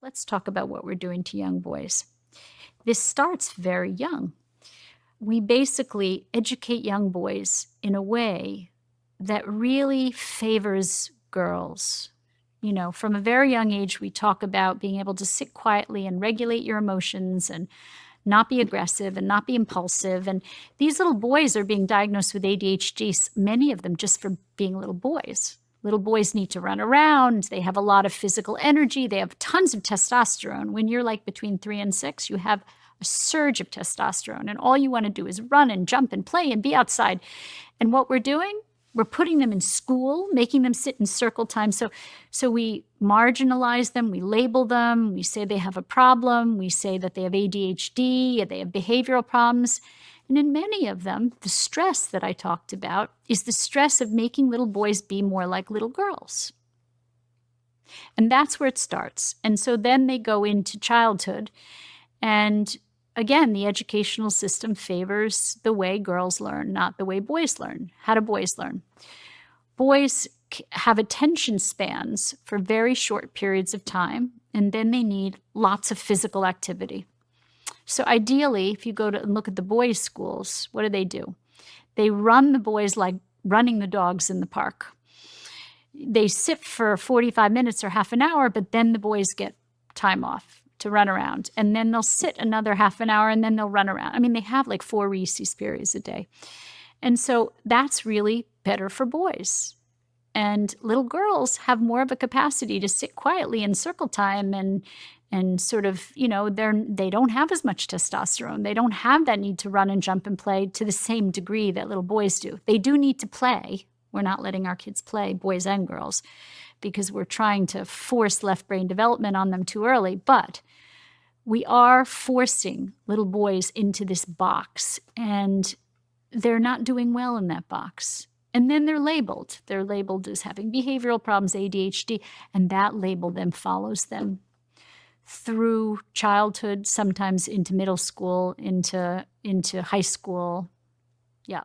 Let's talk about what we're doing to young boys. This starts very young. We basically educate young boys in a way that really favors girls. You know, from a very young age, we talk about being able to sit quietly and regulate your emotions and not be aggressive and not be impulsive. And these little boys are being diagnosed with ADHD, many of them just for being little boys. Little boys need to run around. They have a lot of physical energy. They have tons of testosterone. When you're like between 3 and 6, you have a surge of testosterone, and all you want to do is run and jump and play and be outside. And what we're doing, we're putting them in school, making them sit in circle time. So we marginalize them, we label them, we say they have a problem, we say that they have ADHD, they have behavioral problems. And in many of them, the stress that I talked about is the stress of making little boys be more like little girls. And that's where it starts. And so then they go into childhood. And again, the educational system favors the way girls learn, not the way boys learn. How do boys learn? Boys have attention spans for very short periods of time, and then they need lots of physical activity. So ideally, if you go to and look at the boys' schools, what do? They run the boys like running the dogs in the park. They sit for 45 minutes or half an hour, but then the boys get time off to run around. And then they'll sit another half an hour and then they'll run around. I mean, they have like 4 recess periods a day. And so that's really better for boys. And little girls have more of a capacity to sit quietly in circle time and sort of, you know, they don't have as much testosterone. They don't have that need to run and jump and play to the same degree that little boys do. They do need to play. We're not letting our kids play, boys and girls, because we're trying to force left brain development on them too early. But we are forcing little boys into this box, and they're not doing well in that box. And then they're labeled. They're labeled as having behavioral problems, ADHD, and that label then follows them through childhood, sometimes into middle school, into high school. Yeah.